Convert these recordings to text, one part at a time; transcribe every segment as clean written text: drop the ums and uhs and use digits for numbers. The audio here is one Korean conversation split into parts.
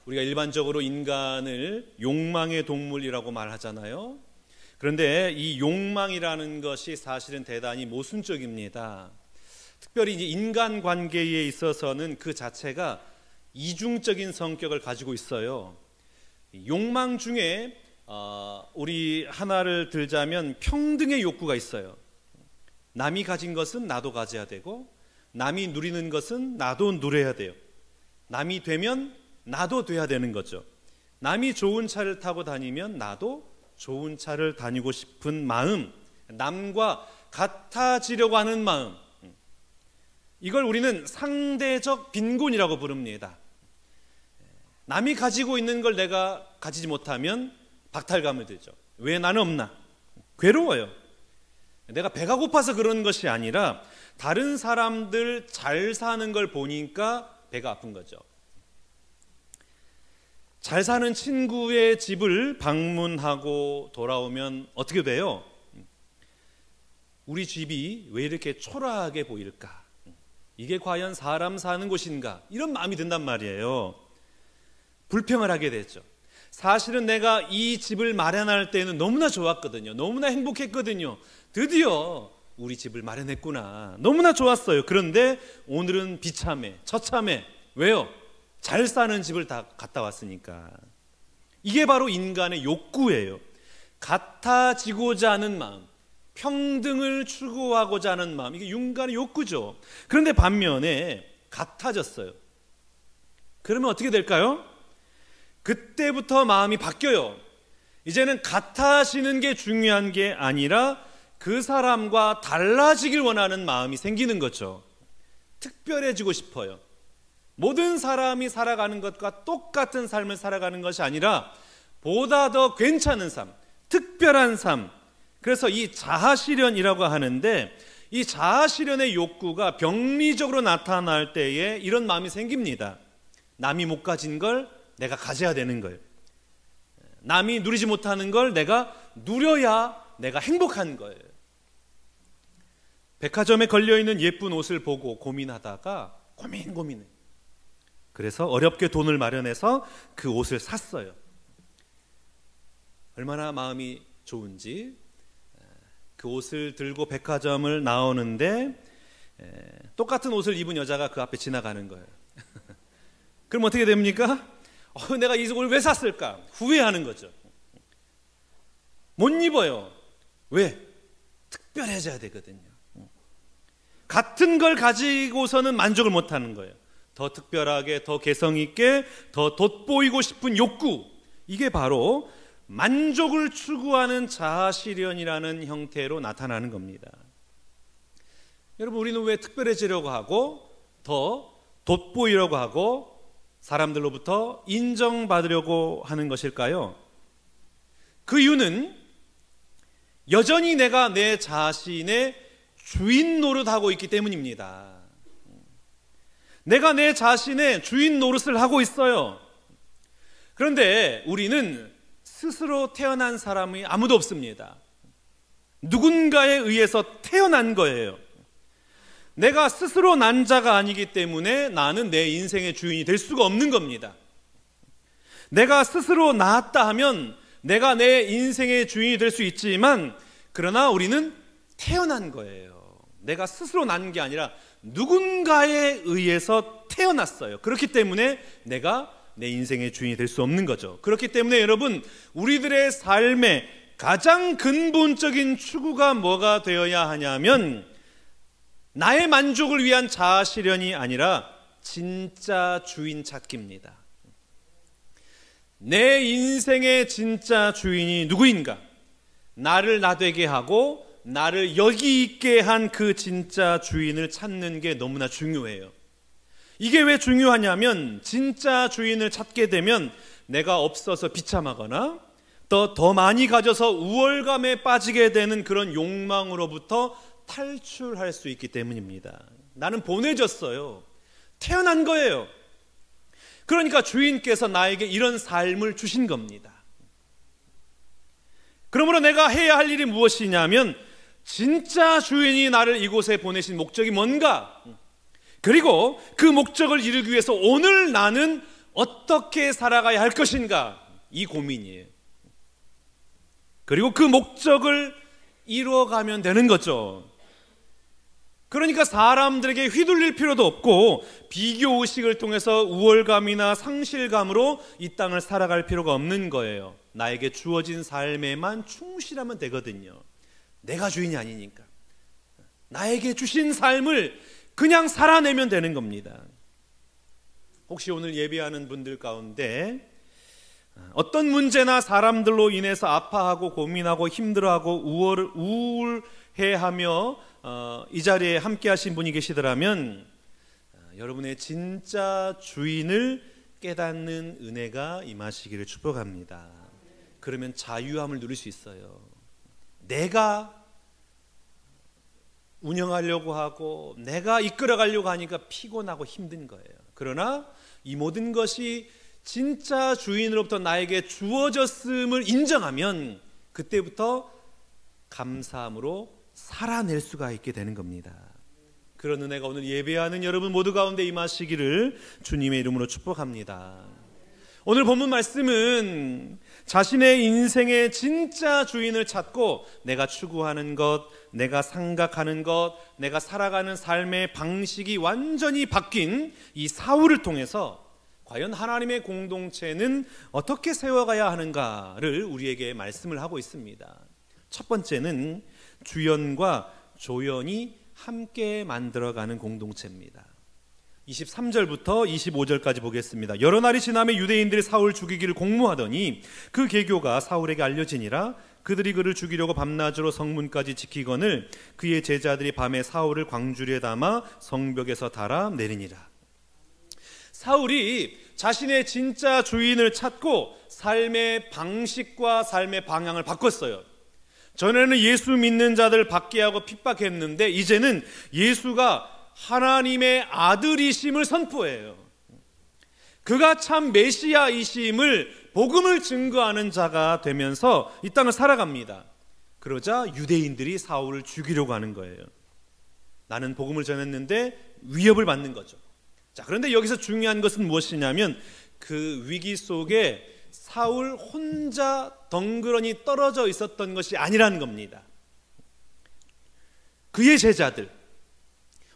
우리가 일반적으로 인간을 욕망의 동물이라고 말하잖아요. 그런데 이 욕망이라는 것이 사실은 대단히 모순적입니다. 특별히 이제 인간관계에 있어서는 그 자체가 이중적인 성격을 가지고 있어요. 욕망 중에 우리 하나를 들자면 평등의 욕구가 있어요. 남이 가진 것은 나도 가져야 되고, 남이 누리는 것은 나도 누려야 돼요. 남이 되면 나도 돼야 되는 거죠. 남이 좋은 차를 타고 다니면 나도 좋은 차를 다니고 싶은 마음, 남과 같아지려고 하는 마음, 이걸 우리는 상대적 빈곤이라고 부릅니다. 남이 가지고 있는 걸 내가 가지지 못하면 박탈감을 들죠. 왜 나는 없나? 괴로워요. 내가 배가 고파서 그런 것이 아니라 다른 사람들 잘 사는 걸 보니까 배가 아픈 거죠. 잘 사는 친구의 집을 방문하고 돌아오면 어떻게 돼요? 우리 집이 왜 이렇게 초라하게 보일까? 이게 과연 사람 사는 곳인가? 이런 마음이 든단 말이에요. 불평을 하게 되죠. 사실은 내가 이 집을 마련할 때는 너무나 좋았거든요. 너무나 행복했거든요. 드디어 우리 집을 마련했구나. 너무나 좋았어요. 그런데 오늘은 비참해, 처참해. 왜요? 잘 사는 집을 다 갔다 왔으니까. 이게 바로 인간의 욕구예요. 같아지고자 하는 마음, 평등을 추구하고자 하는 마음, 이게 인간의 욕구죠. 그런데 반면에 같아졌어요. 그러면 어떻게 될까요? 그때부터 마음이 바뀌어요. 이제는 같아지는 게 중요한 게 아니라 그 사람과 달라지길 원하는 마음이 생기는 거죠. 특별해지고 싶어요. 모든 사람이 살아가는 것과 똑같은 삶을 살아가는 것이 아니라 보다 더 괜찮은 삶, 특별한 삶. 그래서 이 자아실현이라고 하는데, 이 자아실현의 욕구가 병리적으로 나타날 때에 이런 마음이 생깁니다. 남이 못 가진 걸 내가 가져야 되는 거예요. 남이 누리지 못하는 걸 내가 누려야 내가 행복한 거예요. 백화점에 걸려있는 예쁜 옷을 보고 고민하다가 고민해. 그래서 어렵게 돈을 마련해서 그 옷을 샀어요. 얼마나 마음이 좋은지. 그 옷을 들고 백화점을 나오는데 똑같은 옷을 입은 여자가 그 앞에 지나가는 거예요. 그럼 어떻게 됩니까? 내가 이 옷을 왜 샀을까? 후회하는 거죠. 못 입어요. 왜? 특별해져야 되거든요. 같은 걸 가지고서는 만족을 못하는 거예요. 더 특별하게, 더 개성 있게, 더 돋보이고 싶은 욕구, 이게 바로 만족을 추구하는 자아실현이라는 형태로 나타나는 겁니다. 여러분, 우리는 왜 특별해지려고 하고 더 돋보이려고 하고 사람들로부터 인정받으려고 하는 것일까요? 그 이유는 여전히 내가 내 자신의 주인 노릇하고 있기 때문입니다. 내가 내 자신의 주인 노릇을 하고 있어요. 그런데 우리는 스스로 태어난 사람이 아무도 없습니다. 누군가에 의해서 태어난 거예요. 내가 스스로 난 자가 아니기 때문에 나는 내 인생의 주인이 될 수가 없는 겁니다. 내가 스스로 낳았다 하면 내가 내 인생의 주인이 될 수 있지만, 그러나 우리는 태어난 거예요. 내가 스스로 난 게 아니라 누군가에 의해서 태어났어요. 그렇기 때문에 내가 내 인생의 주인이 될 수 없는 거죠. 그렇기 때문에 여러분, 우리들의 삶의 가장 근본적인 추구가 뭐가 되어야 하냐면, 나의 만족을 위한 자아실현이 아니라 진짜 주인 찾기입니다. 내 인생의 진짜 주인이 누구인가? 나를 나되게 하고 나를 여기 있게 한 그 진짜 주인을 찾는 게 너무나 중요해요. 이게 왜 중요하냐면, 진짜 주인을 찾게 되면 내가 없어서 비참하거나 더 많이 가져서 우월감에 빠지게 되는 그런 욕망으로부터 탈출할 수 있기 때문입니다. 나는 보내졌어요. 태어난 거예요. 그러니까 주인께서 나에게 이런 삶을 주신 겁니다. 그러므로 내가 해야 할 일이 무엇이냐면, 진짜 주인이 나를 이곳에 보내신 목적이 뭔가, 그리고 그 목적을 이루기 위해서 오늘 나는 어떻게 살아가야 할 것인가, 이 고민이에요. 그리고 그 목적을 이루어가면 되는 거죠. 그러니까 사람들에게 휘둘릴 필요도 없고 비교의식을 통해서 우월감이나 상실감으로 이 땅을 살아갈 필요가 없는 거예요. 나에게 주어진 삶에만 충실하면 되거든요. 내가 주인이 아니니까. 나에게 주신 삶을 그냥 살아내면 되는 겁니다. 혹시 오늘 예배하는 분들 가운데 어떤 문제나 사람들로 인해서 아파하고 고민하고 힘들어하고 우울해하며 이 자리에 함께 하신 분이 계시더라면 여러분의 진짜 주인을 깨닫는 은혜가 임하시기를 축복합니다. 그러면 자유함을 누릴 수 있어요. 내가 운영하려고 하고 내가 이끌어가려고 하니까 피곤하고 힘든 거예요. 그러나 이 모든 것이 진짜 주인으로부터 나에게 주어졌음을 인정하면 그때부터 감사함으로 살아낼 수가 있게 되는 겁니다. 그런 은혜가 오늘 예배하는 여러분 모두 가운데 임하시기를 주님의 이름으로 축복합니다. 오늘 본문 말씀은 자신의 인생의 진짜 주인을 찾고 내가 추구하는 것, 내가 생각하는 것, 내가 살아가는 삶의 방식이 완전히 바뀐 이 사울을 통해서 과연 하나님의 공동체는 어떻게 세워가야 하는가를 우리에게 말씀을 하고 있습니다. 첫 번째는 주연과 조연이 함께 만들어가는 공동체입니다. 23절부터 25절까지 보겠습니다. 여러 날이 지나며 유대인들이 사울 죽이기를 공모하더니 그 계교가 사울에게 알려지니라. 그들이 그를 죽이려고 밤낮으로 성문까지 지키거늘 그의 제자들이 밤에 사울을 광주리에 담아 성벽에서 달아 내리니라. 사울이 자신의 진짜 주인을 찾고 삶의 방식과 삶의 방향을 바꿨어요. 전에는 예수 믿는 자들 밖에 하고 핍박했는데 이제는 예수가 하나님의 아들이심을 선포해요. 그가 참 메시아이심을 복음을 증거하는 자가 되면서 이 땅을 살아갑니다. 그러자 유대인들이 사울을 죽이려고 하는 거예요. 나는 복음을 전했는데 위협을 받는 거죠. 자, 그런데 여기서 중요한 것은 무엇이냐면 그 위기 속에 사울 혼자 덩그러니 떨어져 있었던 것이 아니라는 겁니다. 그의 제자들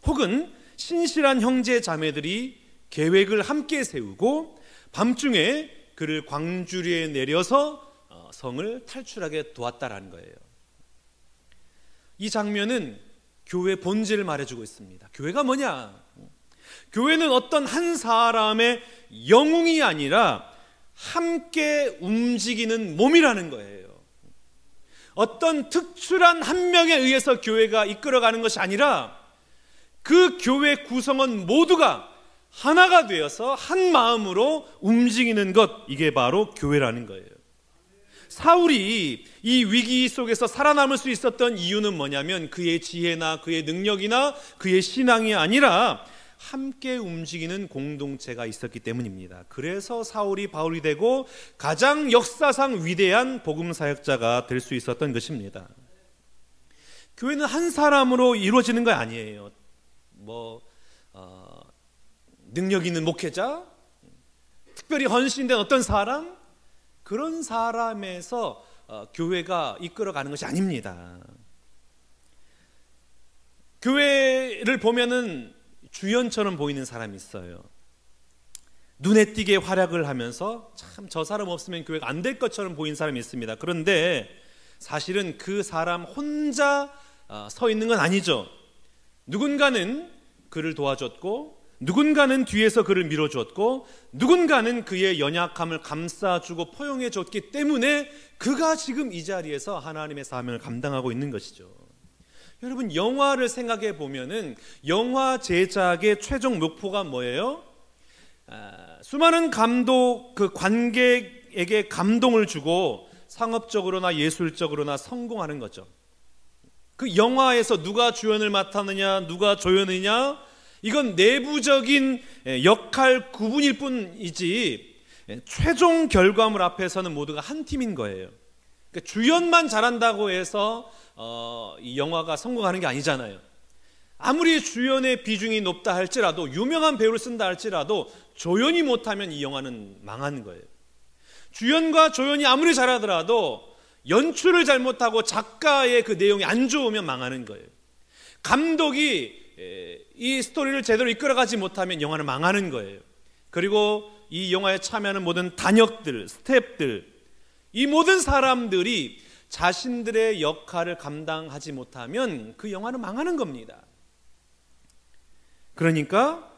혹은 신실한 형제 자매들이 계획을 함께 세우고 밤중에 그를 광주리에 내려서 성을 탈출하게 도왔다라는 거예요. 이 장면은 교회 본질을 말해주고 있습니다. 교회가 뭐냐? 교회는 어떤 한 사람의 영웅이 아니라 함께 움직이는 몸이라는 거예요. 어떤 특출한 한 명에 의해서 교회가 이끌어가는 것이 아니라 그 교회 구성원 모두가 하나가 되어서 한 마음으로 움직이는 것, 이게 바로 교회라는 거예요. 사울이 이 위기 속에서 살아남을 수 있었던 이유는 뭐냐면 그의 지혜나 그의 능력이나 그의 신앙이 아니라 함께 움직이는 공동체가 있었기 때문입니다. 그래서 사울이 바울이 되고 가장 역사상 위대한 복음 사역자가 될 수 있었던 것입니다. 교회는 한 사람으로 이루어지는 거 아니에요. 능력 있는 목회자, 특별히 헌신된 어떤 사람, 그런 사람에서 교회가 이끌어가는 것이 아닙니다. 교회를 보면은 주연처럼 보이는 사람이 있어요. 눈에 띄게 활약을 하면서 참 저 사람 없으면 교회가 안 될 것처럼 보이는 사람이 있습니다. 그런데 사실은 그 사람 혼자 서 있는 건 아니죠. 누군가는 그를 도와줬고, 누군가는 뒤에서 그를 밀어주었고, 누군가는 그의 연약함을 감싸주고 포용해줬기 때문에 그가 지금 이 자리에서 하나님의 사명을 감당하고 있는 것이죠. 여러분, 영화를 생각해 보면은 영화 제작의 최종 목표가 뭐예요? 수많은 관객에게 감동을 주고 상업적으로나 예술적으로나 성공하는 거죠. 그 영화에서 누가 주연을 맡았느냐, 누가 조연이냐, 이건 내부적인 역할 구분일 뿐이지 최종 결과물 앞에서는 모두가 한 팀인 거예요. 그러니까 주연만 잘한다고 해서 이 영화가 성공하는 게 아니잖아요. 아무리 주연의 비중이 높다 할지라도, 유명한 배우를 쓴다 할지라도 조연이 못하면 이 영화는 망하는 거예요. 주연과 조연이 아무리 잘하더라도 연출을 잘못하고 작가의 그 내용이 안 좋으면 망하는 거예요. 감독이 이 스토리를 제대로 이끌어가지 못하면 영화는 망하는 거예요. 그리고 이 영화에 참여하는 모든 단역들, 스태프들, 이 모든 사람들이 자신들의 역할을 감당하지 못하면 그 영화는 망하는 겁니다. 그러니까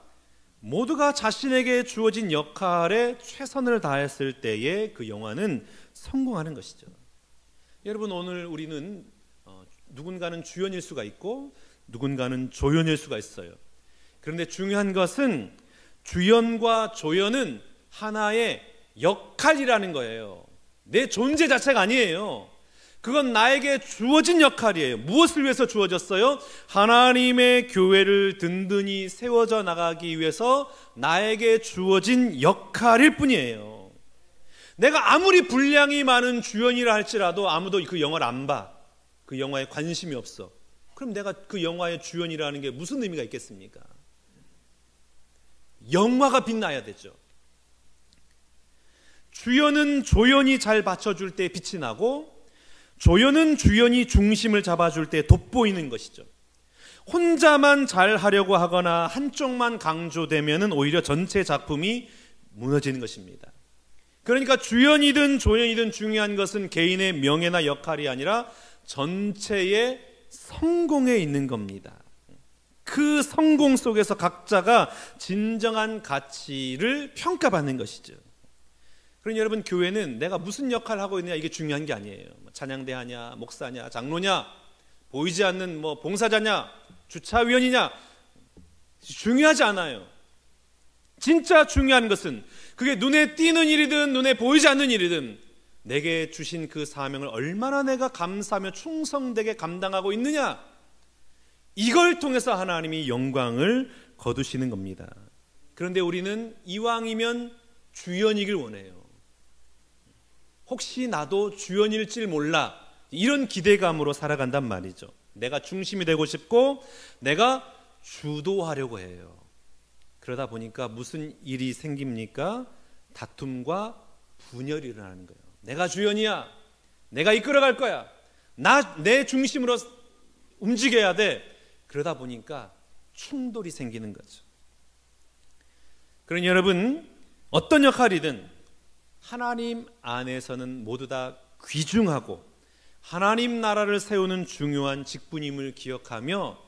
모두가 자신에게 주어진 역할에 최선을 다했을 때에 그 영화는 성공하는 것이죠. 여러분, 오늘 우리는 누군가는 주연일 수가 있고 누군가는 조연일 수가 있어요. 그런데 중요한 것은 주연과 조연은 하나의 역할이라는 거예요. 내 존재 자체가 아니에요. 그건 나에게 주어진 역할이에요. 무엇을 위해서 주어졌어요? 하나님의 교회를 든든히 세워져 나가기 위해서 나에게 주어진 역할일 뿐이에요. 내가 아무리 분량이 많은 주연이라 할지라도 아무도 그 영화를 안 봐. 그 영화에 관심이 없어. 그럼 내가 그 영화의 주연이라는 게 무슨 의미가 있겠습니까? 영화가 빛나야 되죠. 주연은 조연이 잘 받쳐줄 때 빛이 나고, 조연은 주연이 중심을 잡아줄 때 돋보이는 것이죠. 혼자만 잘 하려고 하거나 한쪽만 강조되면 오히려 전체 작품이 무너지는 것입니다. 그러니까 주연이든 조연이든 중요한 것은 개인의 명예나 역할이 아니라 전체의 성공에 있는 겁니다. 그 성공 속에서 각자가 진정한 가치를 평가받는 것이죠. 그러니 여러분, 교회는 내가 무슨 역할을 하고 있느냐 이게 중요한 게 아니에요. 찬양대하냐, 목사냐, 장로냐, 보이지 않는 봉사자냐, 주차위원이냐, 중요하지 않아요. 진짜 중요한 것은 그게 눈에 띄는 일이든 눈에 보이지 않는 일이든 내게 주신 그 사명을 얼마나 내가 감사하며 충성되게 감당하고 있느냐, 이걸 통해서 하나님이 영광을 거두시는 겁니다. 그런데 우리는 이왕이면 주연이길 원해요. 혹시 나도 주연일지 몰라, 이런 기대감으로 살아간단 말이죠. 내가 중심이 되고 싶고 내가 주도하려고 해요. 그러다 보니까 무슨 일이 생깁니까? 다툼과 분열이 일어나는 거예요. 내가 주연이야, 내가 이끌어갈 거야, 내 중심으로 움직여야 돼. 그러다 보니까 충돌이 생기는 거죠. 그러니 여러분, 어떤 역할이든 하나님 안에서는 모두 다 귀중하고 하나님 나라를 세우는 중요한 직분임을 기억하며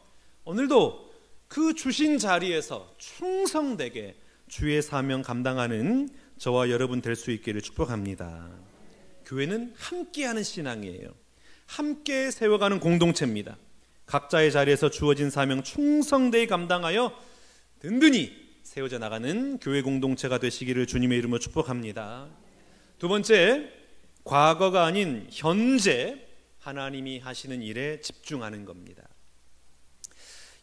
오늘도 그 주신 자리에서 충성되게 주의 사명 감당하는 저와 여러분 될 수 있기를 축복합니다. 교회는 함께하는 신앙이에요. 함께 세워가는 공동체입니다. 각자의 자리에서 주어진 사명 충성되게 감당하여 든든히 세워져 나가는 교회 공동체가 되시기를 주님의 이름으로 축복합니다. 두 번째, 과거가 아닌 현재 하나님이 하시는 일에 집중하는 겁니다.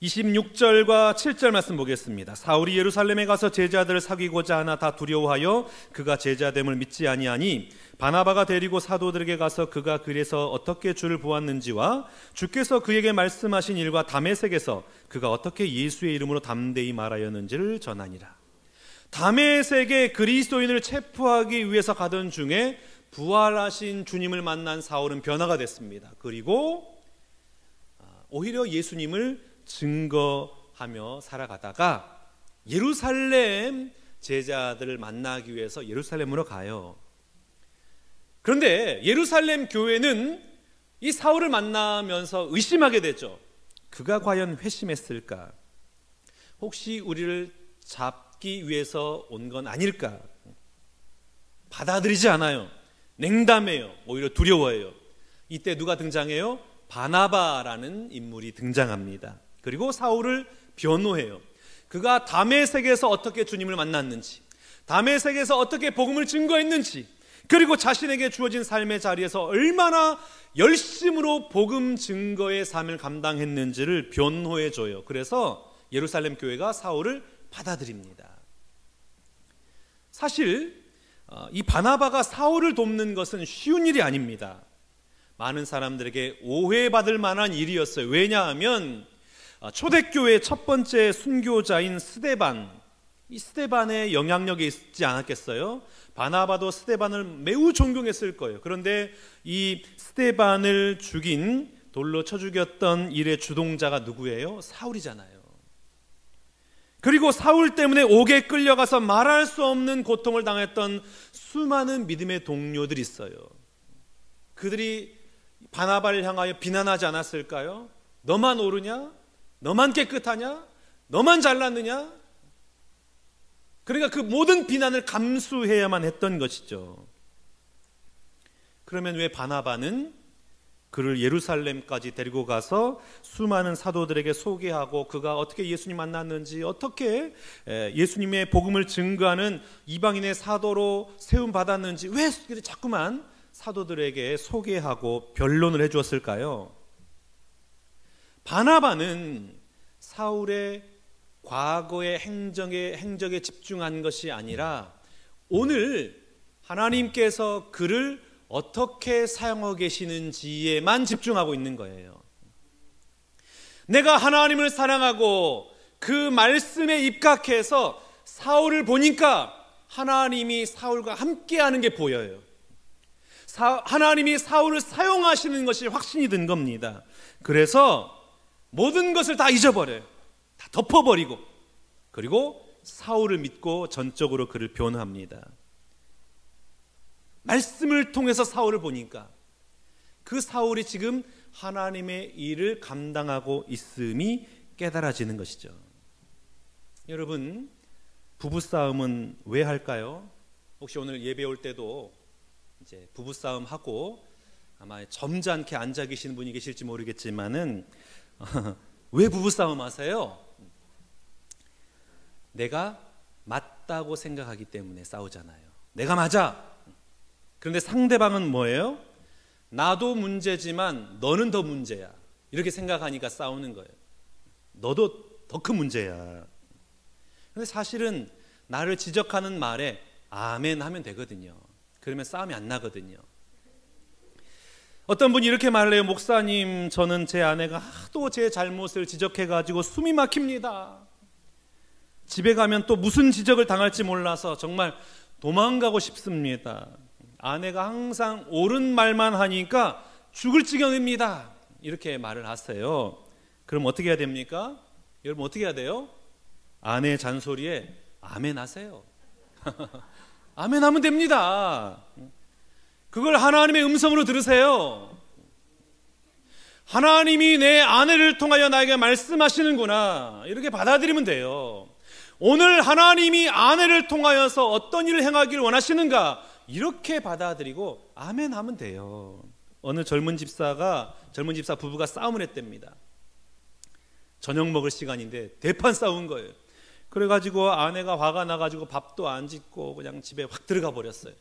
26절과 7절 말씀 보겠습니다. 사울이 예루살렘에 가서 제자들을 사귀고자 하나 다 두려워하여 그가 제자됨을 믿지 아니하니 바나바가 데리고 사도들에게 가서 그가 그래서 어떻게 주를 보았는지와 주께서 그에게 말씀하신 일과 다메섹에서 그가 어떻게 예수의 이름으로 담대히 말하였는지를 전하니라. 다메섹에 그리스도인을 체포하기 위해서 가던 중에 부활하신 주님을 만난 사울은 변화가 됐습니다. 그리고 오히려 예수님을 증거하며 살아가다가 예루살렘 제자들을 만나기 위해서 예루살렘으로 가요. 그런데 예루살렘 교회는 이 사울을 만나면서 의심하게 되죠. 그가 과연 회심했을까? 혹시 우리를 잡기 위해서 온 건 아닐까? 받아들이지 않아요. 냉담해요. 오히려 두려워해요. 이때 누가 등장해요? 바나바라는 인물이 등장합니다. 그리고 사울을 변호해요. 그가 다메섹에서 어떻게 주님을 만났는지, 다메섹에서 어떻게 복음을 증거했는지, 그리고 자신에게 주어진 삶의 자리에서 얼마나 열심으로 복음 증거의 삶을 감당했는지를 변호해줘요. 그래서 예루살렘 교회가 사울을 받아들입니다. 사실 이 바나바가 사울을 돕는 것은 쉬운 일이 아닙니다. 많은 사람들에게 오해받을 만한 일이었어요. 왜냐하면 초대교회의 첫 번째 순교자인 스데반, 이 스데반의 영향력이 있지 않았겠어요? 바나바도 스데반을 매우 존경했을 거예요. 그런데 이 스데반을 죽인, 돌로 쳐 죽였던 일의 주동자가 누구예요? 사울이잖아요. 그리고 사울 때문에 옥에 끌려가서 말할 수 없는 고통을 당했던 수많은 믿음의 동료들이 있어요. 그들이 바나바를 향하여 비난하지 않았을까요? 너만 옳으냐? 너만 깨끗하냐? 너만 잘났느냐? 그러니까 그 모든 비난을 감수해야만 했던 것이죠. 그러면 왜 바나바는 그를 예루살렘까지 데리고 가서 수많은 사도들에게 소개하고 그가 어떻게 예수님 만났는지, 어떻게 예수님의 복음을 증거하는 이방인의 사도로 세움 받았는지 왜 자꾸만 사도들에게 소개하고 변론을 해주었을까요? 바나바는 사울의 과거의 행적에 집중한 것이 아니라 오늘 하나님께서 그를 어떻게 사용하고 계시는지에만 집중하고 있는 거예요. 내가 하나님을 사랑하고 그 말씀에 입각해서 사울을 보니까 하나님이 사울과 함께하는 게 보여요. 하나님이 사울을 사용하시는 것이 확신이 든 겁니다. 그래서 모든 것을 다 잊어버려요. 다 덮어버리고, 그리고 사울을 믿고 전적으로 그를 변호합니다. 말씀을 통해서 사울을 보니까 그 사울이 지금 하나님의 일을 감당하고 있음이 깨달아지는 것이죠. 여러분, 부부싸움은 왜 할까요? 혹시 오늘 예배 올 때도 이제 부부싸움 하고 아마 점잖게 앉아 계시는 분이 계실지 모르겠지만은 왜 부부싸움 하세요? 내가 맞다고 생각하기 때문에 싸우잖아요. 내가 맞아. 그런데 상대방은 뭐예요? 나도 문제지만 너는 더 문제야. 이렇게 생각하니까 싸우는 거예요. 너도 더 큰 문제야. 그런데 사실은 나를 지적하는 말에 아멘 하면 되거든요. 그러면 싸움이 안 나거든요. 어떤 분이 이렇게 말을 해요. 목사님, 저는 제 아내가 하도 제 잘못을 지적해가지고 숨이 막힙니다. 집에 가면 또 무슨 지적을 당할지 몰라서 정말 도망가고 싶습니다. 아내가 항상 옳은 말만 하니까 죽을 지경입니다. 이렇게 말을 하세요. 그럼 어떻게 해야 됩니까? 여러분, 어떻게 해야 돼요? 아내의 잔소리에 아멘 하세요. 아멘 하면 됩니다. 그걸 하나님의 음성으로 들으세요. 하나님이 내 아내를 통하여 나에게 말씀하시는구나, 이렇게 받아들이면 돼요. 오늘 하나님이 아내를 통하여서 어떤 일을 행하기를 원하시는가, 이렇게 받아들이고 아멘 하면 돼요. 어느 젊은 집사 부부가 싸움을 했답니다. 저녁 먹을 시간인데 대판 싸운 거예요. 그래가지고 아내가 화가 나가지고 밥도 안 짓고 그냥 집에 확 들어가 버렸어요.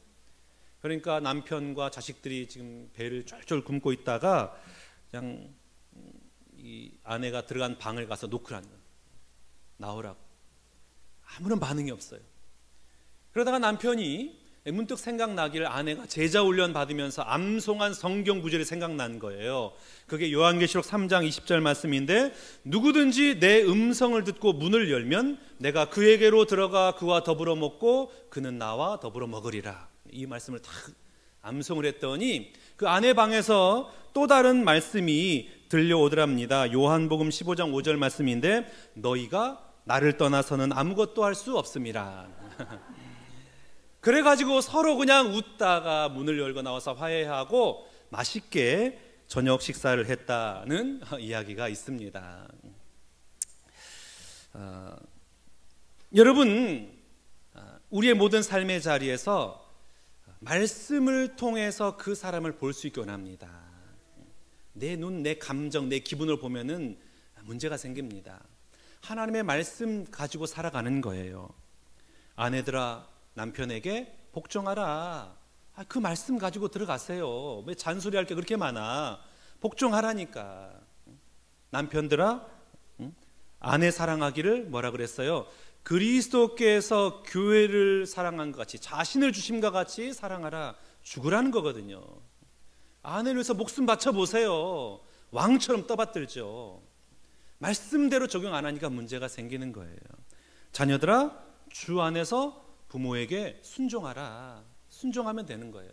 그러니까 남편과 자식들이 지금 배를 쫄쫄 굶고 있다가 그냥 이 아내가 들어간 방을 가서 노크를 한 거예요. 나오라고. 아무런 반응이 없어요. 그러다가 남편이 문득 생각나기를 아내가 제자훈련 받으면서 암송한 성경 구절이 생각난 거예요. 그게 요한계시록 3장 20절 말씀인데, 누구든지 내 음성을 듣고 문을 열면 내가 그에게로 들어가 그와 더불어 먹고 그는 나와 더불어 먹으리라. 이 말씀을 다 암송을 했더니 그 아내 방에서 또 다른 말씀이 들려오더랍니다. 요한복음 15장 5절 말씀인데, 너희가 나를 떠나서는 아무것도 할 수 없음이라. 그래가지고 서로 그냥 웃다가 문을 열고 나와서 화해하고 맛있게 저녁 식사를 했다는 이야기가 있습니다. 여러분, 우리의 모든 삶의 자리에서 말씀을 통해서 그 사람을 볼 수 있게 원합니다. 내 눈, 내 감정, 내 기분을 보면은 문제가 생깁니다. 하나님의 말씀 가지고 살아가는 거예요. 아내들아, 남편에게 복종하라. 그 말씀 가지고 들어가세요. 왜 잔소리할 게 그렇게 많아? 복종하라니까. 남편들아, 아내 사랑하기를 뭐라 그랬어요? 그리스도께서 교회를 사랑한 것 같이, 자신을 주심과 같이 사랑하라. 죽으라는 거거든요. 아내를 위해서 목숨 바쳐보세요. 왕처럼 떠받들죠. 말씀대로 적용 안 하니까 문제가 생기는 거예요. 자녀들아, 주 안에서 부모에게 순종하라. 순종하면 되는 거예요.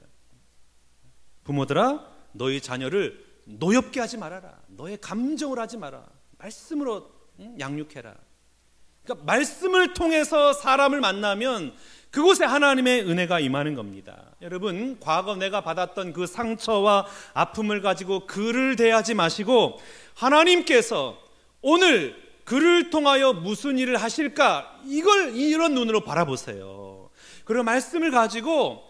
부모들아, 너희 자녀를 노엽게 하지 말아라. 너의 감정을 하지 마라. 말씀으로 양육해라. 그러니까 말씀을 통해서 사람을 만나면 그곳에 하나님의 은혜가 임하는 겁니다. 여러분, 과거 내가 받았던 그 상처와 아픔을 가지고 그를 대하지 마시고 하나님께서 오늘 그를 통하여 무슨 일을 하실까, 이런 눈으로 바라보세요. 그리고 말씀을 가지고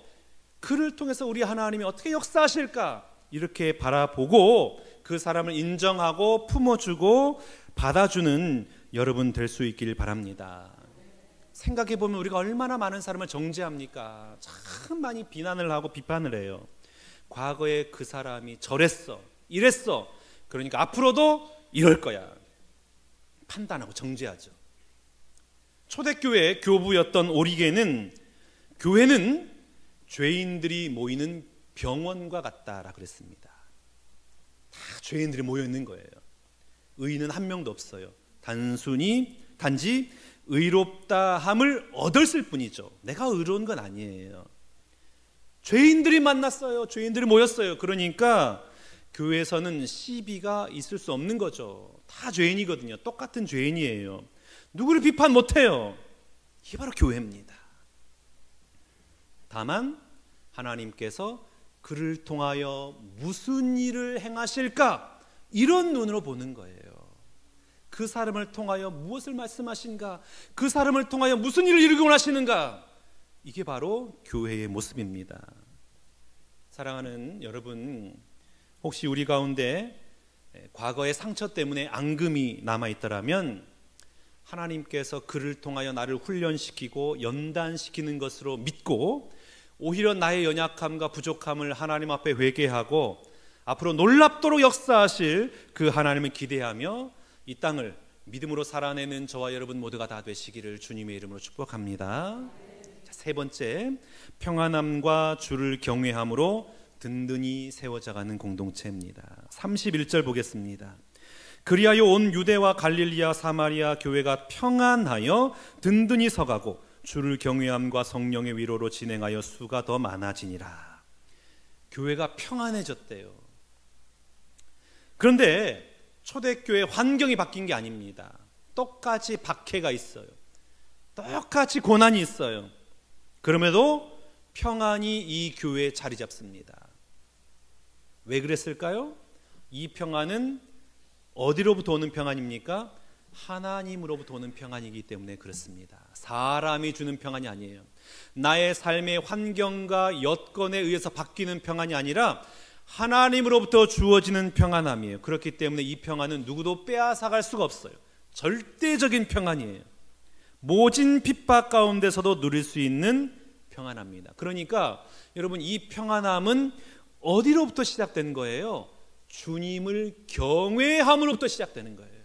그를 통해서 우리 하나님이 어떻게 역사하실까 이렇게 바라보고 그 사람을 인정하고 품어주고 받아주는 여러분 될 수 있길 바랍니다. 생각해보면 우리가 얼마나 많은 사람을 정죄합니까? 참 많이 비난을 하고 비판을 해요. 과거에 그 사람이 저랬어, 이랬어, 그러니까 앞으로도 이럴 거야. 판단하고 정죄하죠. 초대교회 교부였던 오리게는 교회는 죄인들이 모이는 병원과 같다라고 그랬습니다. 다 죄인들이 모여 있는 거예요. 의인은 한 명도 없어요. 단지 의롭다함을 얻었을 뿐이죠. 내가 의로운 건 아니에요. 죄인들이 만났어요. 죄인들이 모였어요. 그러니까 교회에서는 시비가 있을 수 없는 거죠. 다 죄인이거든요. 똑같은 죄인이에요. 누구를 비판 못해요. 이게 바로 교회입니다. 다만 하나님께서 그를 통하여 무슨 일을 행하실까, 이런 눈으로 보는 거예요. 그 사람을 통하여 무엇을 말씀하신가, 그 사람을 통하여 무슨 일을 이루고 하시는가, 이게 바로 교회의 모습입니다. 사랑하는 여러분, 혹시 우리 가운데 과거의 상처 때문에 앙금이 남아있더라면 하나님께서 그를 통하여 나를 훈련시키고 연단시키는 것으로 믿고 오히려 나의 연약함과 부족함을 하나님 앞에 회개하고 앞으로 놀랍도록 역사하실 그 하나님을 기대하며 이 땅을 믿음으로 살아내는 저와 여러분 모두가 다 되시기를 주님의 이름으로 축복합니다. 세 번째, 평안함과 주를 경외함으로 든든히 세워져가는 공동체입니다. 31절 보겠습니다. 그리하여 온 유대와 갈릴리아 사마리아 교회가 평안하여 든든히 서가고 주를 경외함과 성령의 위로로 진행하여 수가 더 많아지니라. 교회가 평안해졌대요. 그런데 초대교회 환경이 바뀐 게 아닙니다. 똑같이 박해가 있어요. 똑같이 고난이 있어요. 그럼에도 평안이 이 교회에 자리 잡습니다. 왜 그랬을까요? 이 평안은 어디로부터 오는 평안입니까? 하나님으로부터 오는 평안이기 때문에 그렇습니다. 사람이 주는 평안이 아니에요. 나의 삶의 환경과 여건에 의해서 바뀌는 평안이 아니라 하나님으로부터 주어지는 평안함이에요. 그렇기 때문에 이 평안은 누구도 빼앗아갈 수가 없어요. 절대적인 평안이에요. 모진 핍박 가운데서도 누릴 수 있는 평안합니다. 그러니까 여러분, 이 평안함은 어디로부터 시작된 거예요? 주님을 경외함으로부터 시작되는 거예요.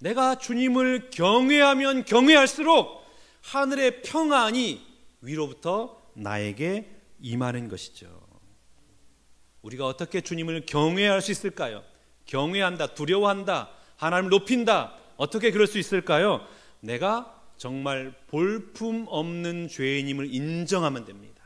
내가 주님을 경외하면 경외할수록 하늘의 평안이 위로부터 나에게 임하는 것이죠. 우리가 어떻게 주님을 경외할 수 있을까요? 경외한다, 두려워한다, 하나님을 높인다, 어떻게 그럴 수 있을까요? 내가 정말 볼품 없는 죄인임을 인정하면 됩니다.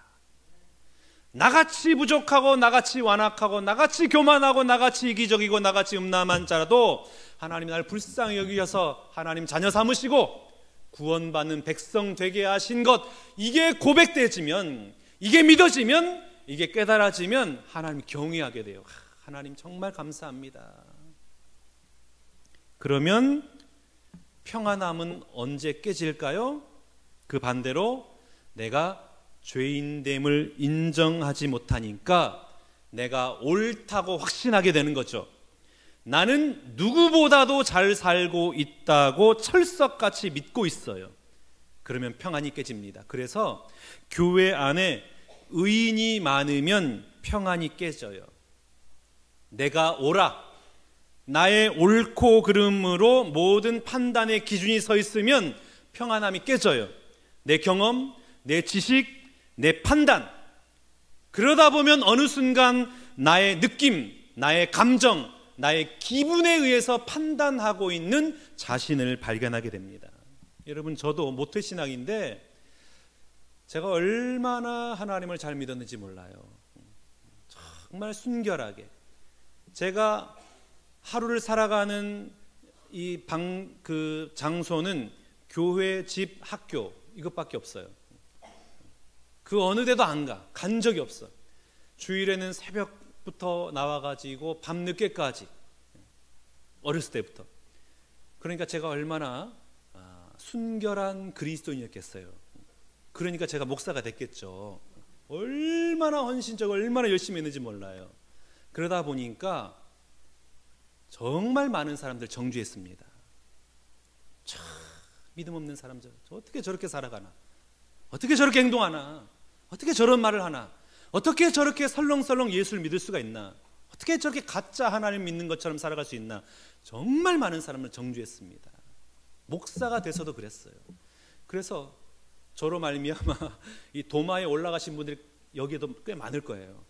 나같이 부족하고 나같이 완악하고 나같이 교만하고 나같이 이기적이고 나같이 음란한 자라도 하나님이 나를 불쌍히 여기셔서 하나님 자녀 삼으시고 구원받는 백성 되게 하신 것, 이게 고백되어지면, 이게 믿어지면, 이게 깨달아지면 하나님 경외하게 돼요. 하나님 정말 감사합니다. 그러면 평안함은 언제 깨질까요? 그 반대로 내가 죄인됨을 인정하지 못하니까 내가 옳다고 확신하게 되는 거죠. 나는 누구보다도 잘 살고 있다고 철석같이 믿고 있어요. 그러면 평안이 깨집니다. 그래서 교회 안에 의인이 많으면 평안이 깨져요. 내가 옳아, 나의 옳고 그름으로 모든 판단의 기준이 서 있으면 평안함이 깨져요. 내 경험, 내 지식, 내 판단, 그러다 보면 어느 순간 나의 느낌, 나의 감정, 나의 기분에 의해서 판단하고 있는 자신을 발견하게 됩니다. 여러분, 저도 모태신앙인데 제가 얼마나 하나님을 잘 믿었는지 몰라요. 정말 순결하게 제가 하루를 살아가는 이 장소는 교회, 집, 학교 이것밖에 없어요. 그 어느 데도 안 간 적이 없어. 주일에는 새벽부터 나와가지고 밤늦게까지, 어렸을 때부터. 그러니까 제가 얼마나 순결한 그리스도인이었겠어요. 그러니까 제가 목사가 됐겠죠. 얼마나 헌신적으로 얼마나 열심히 했는지 몰라요. 그러다 보니까 정말 많은 사람들 정죄했습니다. 참 믿음 없는 사람들, 어떻게 저렇게 살아가나, 어떻게 저렇게 행동하나, 어떻게 저런 말을 하나, 어떻게 저렇게 설렁설렁 예수를 믿을 수가 있나, 어떻게 저렇게 가짜 하나님 믿는 것처럼 살아갈 수 있나. 정말 많은 사람을 정죄했습니다. 목사가 돼서도 그랬어요. 그래서 저로 말미암아 이 도마에 올라가신 분들이 여기에도 꽤 많을 거예요.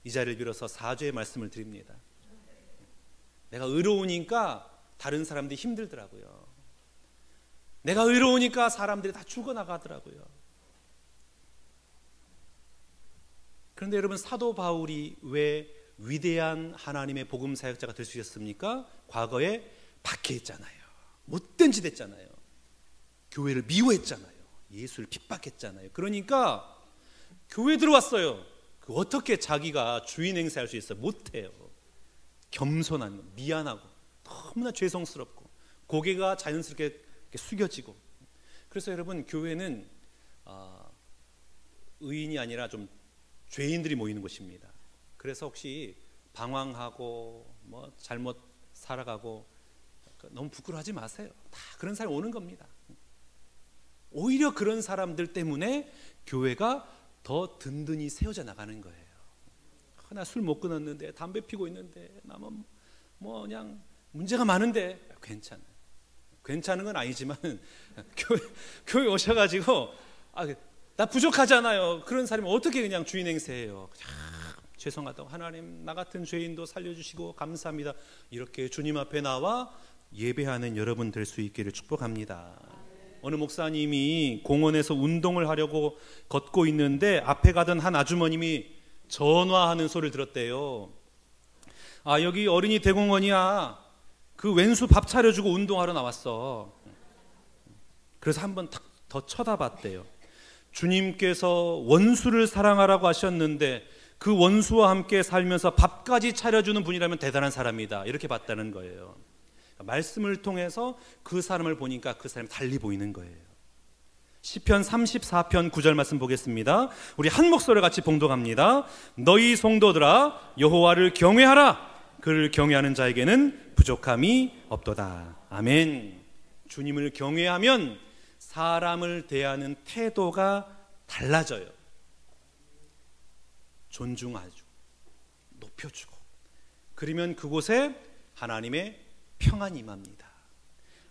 이 자리를 빌어서 사죄의 말씀을 드립니다. 내가 의로우니까 다른 사람들이 힘들더라고요. 내가 의로우니까 사람들이 다 죽어나가더라고요. 그런데 여러분, 사도 바울이 왜 위대한 하나님의 복음 사역자가 될 수 있었습니까? 과거에 박해했잖아요. 못된 짓 했잖아요. 교회를 미워했잖아요. 예수를 핍박했잖아요. 그러니까 교회 들어왔어요. 어떻게 자기가 주인 행세할 수 있어요? 못해요. 겸손한 거, 미안하고 너무나 죄송스럽고 고개가 자연스럽게 숙여지고. 그래서 여러분, 교회는 의인이 아니라 좀 죄인들이 모이는 곳입니다. 그래서 혹시 방황하고 잘못 살아가고 너무 부끄러워하지 마세요. 다 그런 사람이 오는 겁니다. 오히려 그런 사람들 때문에 교회가 더 든든히 세워져 나가는 거예요. 나 술 못 끊었는데, 담배 피고 있는데, 나 그냥 문제가 많은데 괜찮아요. 괜찮은 건 아니지만 교회 오셔가지고 나 부족하잖아요. 그런 사람이 어떻게 그냥 주인 행세해요. 죄송하다고, 하나님 나 같은 죄인도 살려주시고 감사합니다. 이렇게 주님 앞에 나와 예배하는 여러분 될 수 있기를 축복합니다. 어느 목사님이 공원에서 운동을 하려고 걷고 있는데 앞에 가던 한 아주머님이 전화하는 소리를 들었대요. 여기 어린이 대공원이야. 그 왼수 밥 차려주고 운동하러 나왔어. 그래서 한번 더 쳐다봤대요. 주님께서 원수를 사랑하라고 하셨는데 그 원수와 함께 살면서 밥까지 차려주는 분이라면 대단한 사람이다, 이렇게 봤다는 거예요. 말씀을 통해서 그 사람을 보니까 그 사람이 달리 보이는 거예요. 시편 34편 9절 말씀 보겠습니다. 우리 한 목소리로 같이 봉독합니다. 너희 성도들아, 여호와를 경외하라. 그를 경외하는 자에게는 부족함이 없도다. 아멘. 주님을 경외하면 사람을 대하는 태도가 달라져요. 존중하고 높여주고, 그러면 그곳에 하나님의 평안이 임합니다.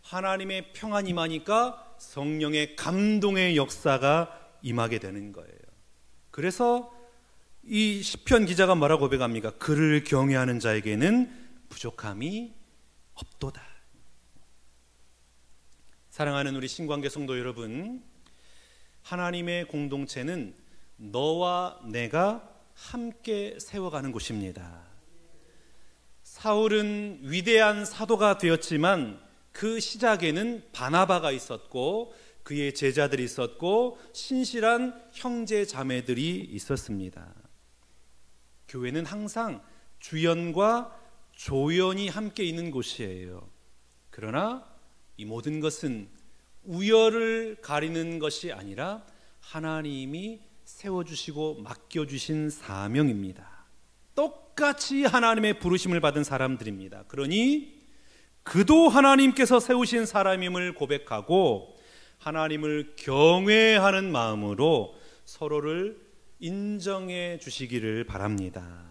하나님의 평안이 임하니까 성령의 감동의 역사가 임하게 되는 거예요. 그래서 이 시편 기자가 뭐라고 고백합니까? 그를 경외하는 자에게는 부족함이 없도다. 사랑하는 우리 신관계 성도 여러분, 하나님의 공동체는 너와 내가 함께 세워가는 곳입니다. 사울은 위대한 사도가 되었지만 그 시작에는 바나바가 있었고 그의 제자들이 있었고 신실한 형제 자매들이 있었습니다. 교회는 항상 주연과 조연이 함께 있는 곳이에요. 그러나 이 모든 것은 우열을 가리는 것이 아니라 하나님이 세워주시고 맡겨주신 사명입니다. 똑같이 하나님의 부르심을 받은 사람들입니다. 그러니 그도 하나님께서 세우신 사람임을 고백하고 하나님을 경외하는 마음으로 서로를 인정해 주시기를 바랍니다.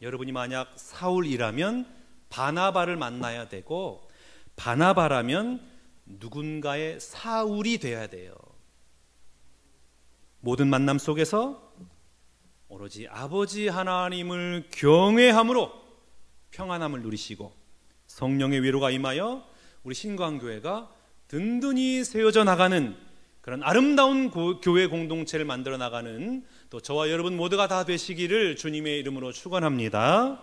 여러분이 만약 사울이라면 바나바를 만나야 되고, 바나바라면 누군가의 사울이 되어야 돼요. 모든 만남 속에서 오로지 아버지 하나님을 경외함으로 평안함을 누리시고 성령의 위로가 임하여 우리 신광교회가 든든히 세워져 나가는 그런 아름다운 교회 공동체를 만들어 나가는 또 저와 여러분 모두가 다 되시기를 주님의 이름으로 축원합니다.